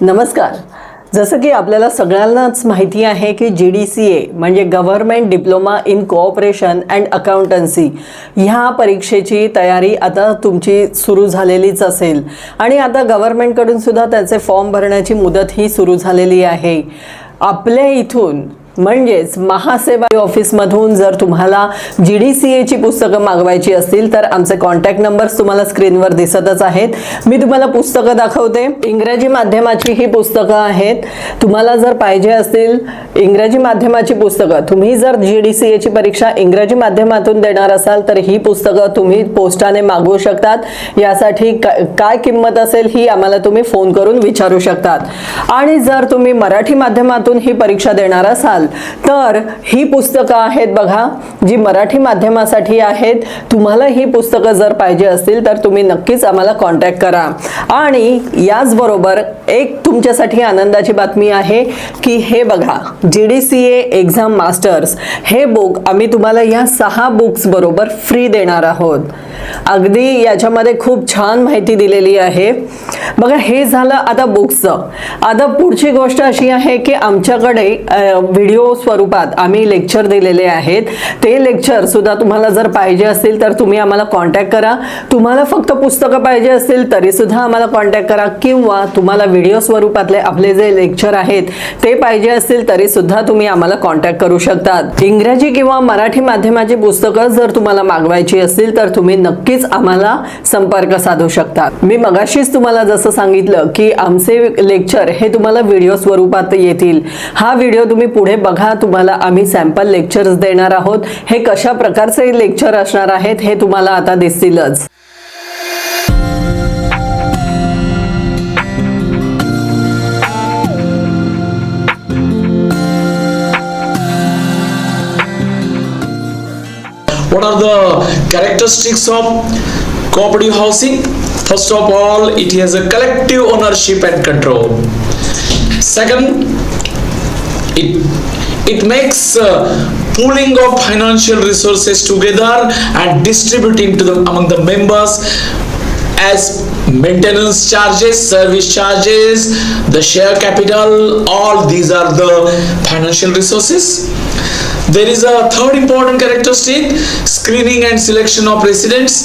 नमस्कार. जसं की आपल्याला सगळ्यांनाच माहिती आहे की GDCA म्हणजे government diploma in cooperation and accountancy ह्या परीक्षेची तयारी आता तुमची सुरू झालेलीच असेल आणि आता गव्हर्नमेंटकडून सुद्धा त्याचे फॉर्म भरण्याची मुदत ही सुरू झालेली आहे. आपल्या इथून म्हणजेच महासेवा ऑफिसमधून जर तुम्हाला GDCA ची पुस्तकं मागवायची असतील तर आमचे कॉन्टॅक्ट नंबर्स तुम्हाला स्क्रीनवर दिसतच आहेत. मी तुम्हाला पुस्तकं दाखवते. इंग्रजी माध्यमाची ही पुस्तकं आहेत. तुम्हाला जर पाहिजे असतील इंग्रजी माध्यमाची पुस्तकं, तुम्ही जर GDCA ची परीक्षा इंग्रजी माध्यमातून देणार असाल तर ही पुस्तकं तुम्ही पोस्टाने मागवू शकतात. यासाठी काय किंमत असेल ही आम्हाला तुम्ही फोन करून विचारू शकतात. आणि जर तुम्ही मराठी माध्यमातून ही परीक्षा देणार असाल तर ही पुस्तकं आहेत बघा, जी मराठी माध्यमासाठी आहेत. तुम्हाला ही पुस्तकं जर पाहिजे असतील तर तुम्ही नक्कीच आम्हाला कॉन्टॅक्ट करा. आणि याचबरोबर एक तुमच्यासाठी आनंदाची बातमी आहे की हे बघा, GDCA एक्झाम मास्टर्स हे बुक आम्ही तुम्हाला या 6 बुक्स बरोबर फ्री देणार आहोत. अगदी याच्यामध्ये खूप छान माहिती दिलेली आहे बघा. हे झालं आता बुक्सचं. आता पुढची गोष्ट अशी आहे की आमच्याकडे व्हिडिओ स्वरूपात आम्ही लेक्चर दिलेले आहेत. ते लेक्चर सुद्धा तुम्हाला जर पाहिजे असतील तर तुम्ही आम्हाला कॉन्टॅक्ट करा. तुम्हाला फक्त पुस्तकं पाहिजे असतील तरी सुद्धा आम्हाला कॉन्टॅक्ट करा, किंवा तुम्हाला व्हिडिओ स्वरूपातले आपले जे लेक्चर आहेत ते पाहिजे असतील तरी सुद्धा तुम्ही आम्हाला कॉन्टॅक्ट करू शकतात. इंग्रजी किंवा मराठी माध्यमाची पुस्तकं जर तुम्हाला मागवायची असतील तर तुम्ही नक्कीच आम्हाला संपर्क साधू शकता. मी मगाशीच तुम्हाला जसं सांगितलं की आमचे लेक्चर हे तुम्हाला व्हिडिओ स्वरूपात येतील. हा व्हिडिओ तुम्ही पुढे बघा. तुम्हाला आम्ही सॅम्पल लेक्चर्स देणार आहोत. हे कशा प्रकारचे लेक्चर असणार आहेत हे तुम्हाला आता दिसतीलच. What are the characteristics of cooperative housing? First of all, it has a collective ownership and control. Second, it makes pooling of financial resources together and distributing to them among the members as maintenance charges, service charges, the share capital, all these are the financial resources. There is a third important characteristic, screening and selection of residents.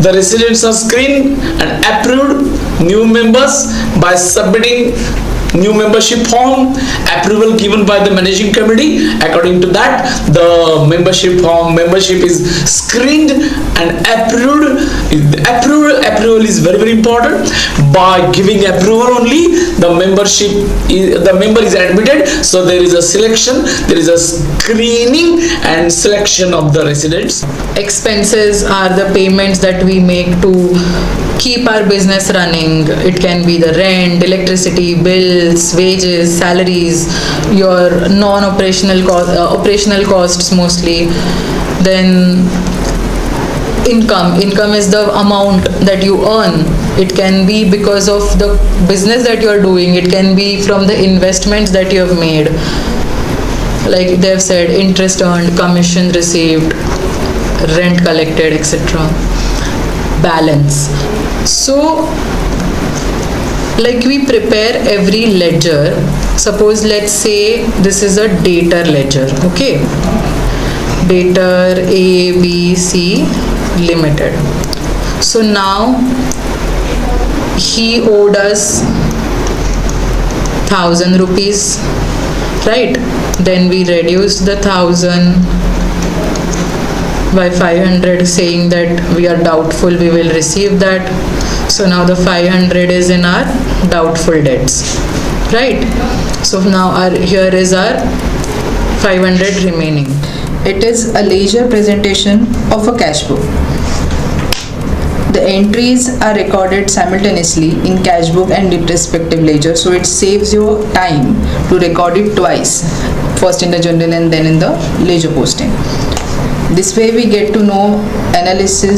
The residents are screened and approved new members by submitting new membership form, approval given by the managing committee. According to that, the membership is screened and approved. Approval is very important. By giving approval only, the member is admitted. So there is a selection, there is a screening and selection of the residents. Expenses are the payments that we make to keep our business running. It can be the rent, electricity, bills, wages, salaries, your non-operational operational costs mostly. Then income is the amount that you earn. It can be because of the business that you are doing. It can be from the investments that you have made, like they have said, interest earned, commission received, rent collected, etc. Balance. So like we prepare every ledger. Suppose let's say this is a debtor ledger, okay? Debtor ABC Limited. So now he owed us 1,000 rupees, right? Then we reduce the 1,000 by 500, saying that we are doubtful we will receive that. So now the 500 is in our doubtful debts, right? So now here is our 500 remaining. It is a ledger presentation of a cash book. The entries are recorded simultaneously in cash book and in respective ledger, so it saves your time to record it twice, first in the journal and then in the ledger posting. This way we get to know analyze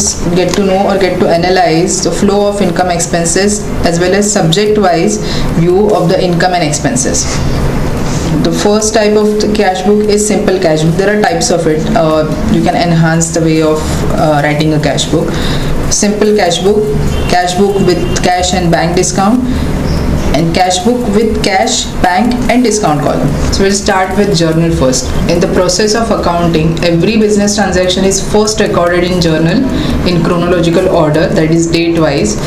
the flow of income expenses as well as subject wise view of the income and expenses. The first type of the cash book is simple cash book. There are types of it. You can enhance the way of writing a cash book. Simple cash book with cash and bank discount. and cash book with cash, bank and discount column. So we'll start with journal first. In the process of accounting, every business transaction is first recorded in journal in chronological order, that is date wise.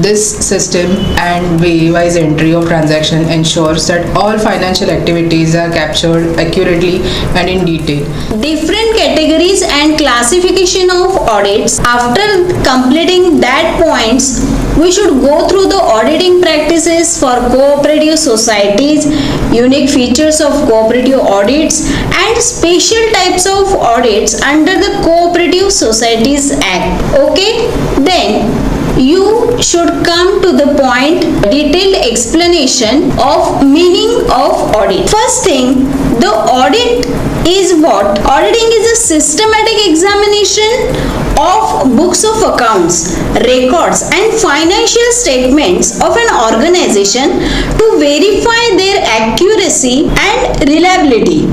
This system and way-wise entry of transaction ensures that all financial activities are captured accurately and in detail. Different categories and classification of audits. After completing that points, we should go through the auditing practices for cooperative societies, unique features of cooperative audits and special types of audits under the Cooperative Societies Act. Okay, then you should come to the point, detailed explanation of meaning of audit. First thing, the audit is what? Auditing is a systematic examination of books of accounts, records and financial statements of an organization to verify their accuracy and reliability.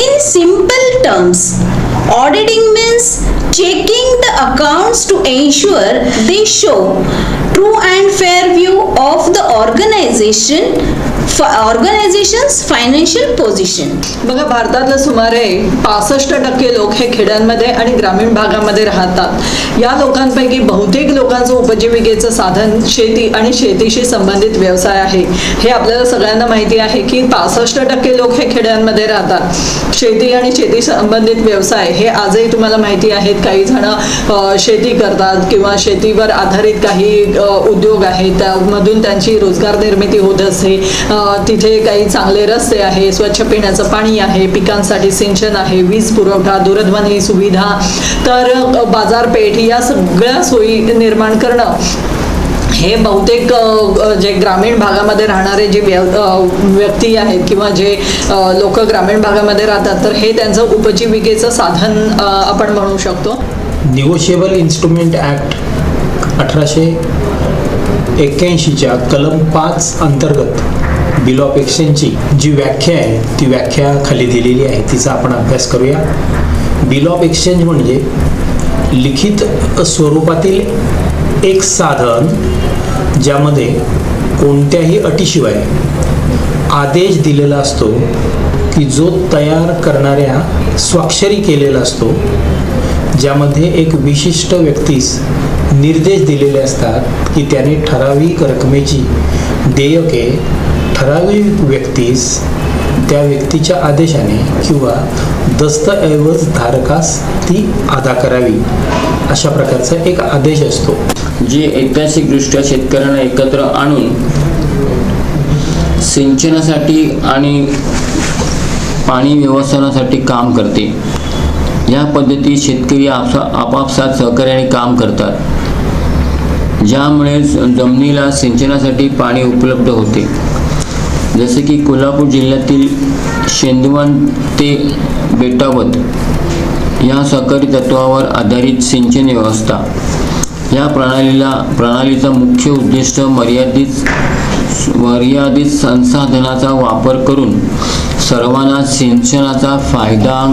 In simple terms, auditing means checking the accounts to ensure they show true and fair view of the organization's financial position. बघा, भारतातलं सुमारे 65% लोक हे खेड्यांमध्ये आणि ग्रामीण भागामध्ये राहतात. या लोकांपैकी बहुतेक लोकांचं उपजीविकेचं साधन शेती आणि शेतीशी संबंधित व्यवसाय आहे. हे आपल्याला सगळ्यांना माहिती आहे की 65% लोक हे खेड्यांमध्ये राहतात. शेती आणि शेती संबंधित व्यवसाय हे आजही तुम्हाला माहिती आहेत. काही जण शेती करतात किंवा शेतीवर आधारित काही उद्योग आहेत, त्यामधून त्यांची रोजगार निर्मिती होत असते. तिथे काही चांगले रस्ते आहे, स्वच्छ पिण्याचं पाणी आहे, पिकांसाठी सिंचन आहे, वीज पुरवठा, दूरध्वनी सुविधा, तर बाजारपेठ या सगळ्या सोयी निर्माण करणं हे बहुतेक जे ग्रामीण भागामध्ये राहणारे जे व्यक्ती आहेत किंवा जे लोक ग्रामीण भागामध्ये राहतात, तर हे त्यांचं उपजीविकेचं साधन आपण म्हणू शकतो. निगोशिएबल इन्स्ट्रुमेंट ॲक्ट 1881च्या कलम 5 अंतर्गत बिल ऑफ एक्सचेंजची जी व्याख्या आहे ती व्याख्या खाली दिलेली आहे, तिचा आपण अभ्यास करूया. बिल ऑफ एक्सचेंज म्हणजे लिखित स्वरूपातील एक साधन ज्यामध्ये कोणत्याही अटीशिवाय आदेश दिलेला असतो की जो तयार करणाऱ्या स्वाक्षरी केलेला असतो, ज्यामध्ये एक विशिष्ट व्यक्तीस निर्देश दिलेले असतात की त्याने ठराविक रकमेची देयके ठराविक व्यक्तीस त्या व्यक्तीच्या आदेशाने किंवा दस्तऐवज धारकास ती अदा करावी, अशा प्रकारचा एक आदेश असतो. जे ऐतिहासिकदृष्ट्या शेतकऱ्यांना एकत्र आणून सिंचनासाठी आणि पाणी व्यवस्थापनासाठी काम करते. या पद्धतीत शेतकरी आपापसात सहकार्याने काम करतात, ज्यामुळे जमिनीला सिंचनासाठी पाणी उपलब्ध होते. जसे की कोल्हापूर जिल्ह्यातील शेंदवण ते बेटावत या सहकारी तत्वावर आधारित सिंचन व्यवस्था, या प्रणालीचा मुख्य उद्दिष्ट मर्यादित संसाधनाचा वापर करून सर्वांना सिंचनाचा फायदा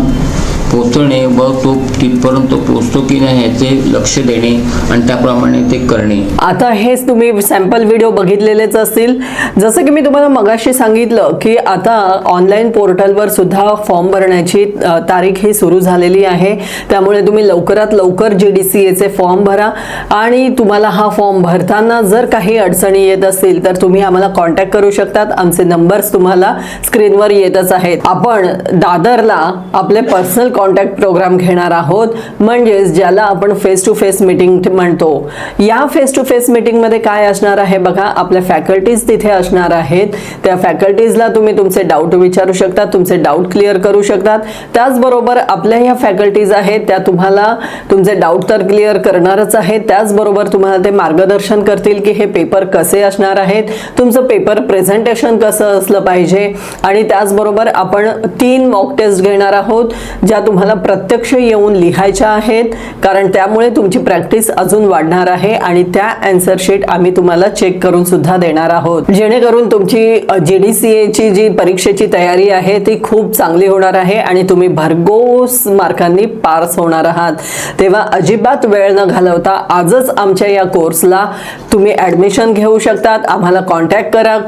पोचणे व तो तिथपर्यंत पोचतो की नाही याचे लक्ष देणे आणि त्याप्रमाणे ते करणे. आता हेच तुम्ही सॅम्पल व्हिडिओ बघितलेलेच असतील. जसं की मी तुम्हाला मगाशी सांगितलं की आता ऑनलाईन पोर्टलवर सुद्धा फॉर्म भरण्याची तारीख ही सुरू झालेली आहे. त्यामुळे तुम्ही लवकरात लवकर GDCAचे फॉर्म भरा आणि तुम्हाला हा फॉर्म भरताना जर काही अडचणी येत असतील तर तुम्ही आम्हाला कॉन्टॅक्ट करू शकतात. आमचे नंबर्स तुम्हाला स्क्रीनवर येतच आहेत. आपण दादरला आपले पर्सनल कॉन्टॅक्ट प्रोग्राम घेणार आहोत, म्हणजेच ज्याला आपण फेस टू फेस मीटिंग म्हणतो. या फेस टू फेस मीटिंगमध्ये काय असणार आहे बघा, आपल्या फॅकल्टीज तिथे असणार आहेत. त्या फॅकल्टीजला तुम्ही तुमचे डाऊट विचारू शकता, तुमचे डाऊट क्लिअर करू शकतात. त्याचबरोबर आपल्या ह्या फॅकल्टीज आहेत त्या तुम्हाला तुमचे डाऊट तर क्लिअर करणारच आहेत, त्याचबरोबर तुम्हाला ते मार्गदर्शन करतील की हे पेपर कसे असणार आहेत, तुमचं पेपर प्रेझेंटेशन कसं असलं पाहिजे. आणि त्याचबरोबर आपण 3 मॉक टेस्ट घेणार आहोत, ज्या तुम्हाला प्रत्यक्ष येऊन लिहायच्या आहेत, कारण त्यामुळे तुमची प्रॅक्टिस अजून वाढणार आहे आणि त्या आन्सर शीट आम्ही तुम्हाला चेक करून सुद्धा देणार आहोत, जेणेकरून तुमची JDCAची जी परीक्षेची तयारी आहे ती खूप चांगली होणार आहे आणि तुम्ही भरघोस मार्कांनी पास होणार आहात. तेव्हा अजिबात वेळ न घालवता आजच आमच्या या कोर्सला तुम्ही ॲडमिशन घेऊ शकतात. आम्हाला कॉन्टॅक्ट करा.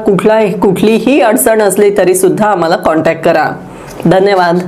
कुठलीही अडचण असली तरी सुद्धा आम्हाला कॉन्टॅक्ट करा. धन्यवाद.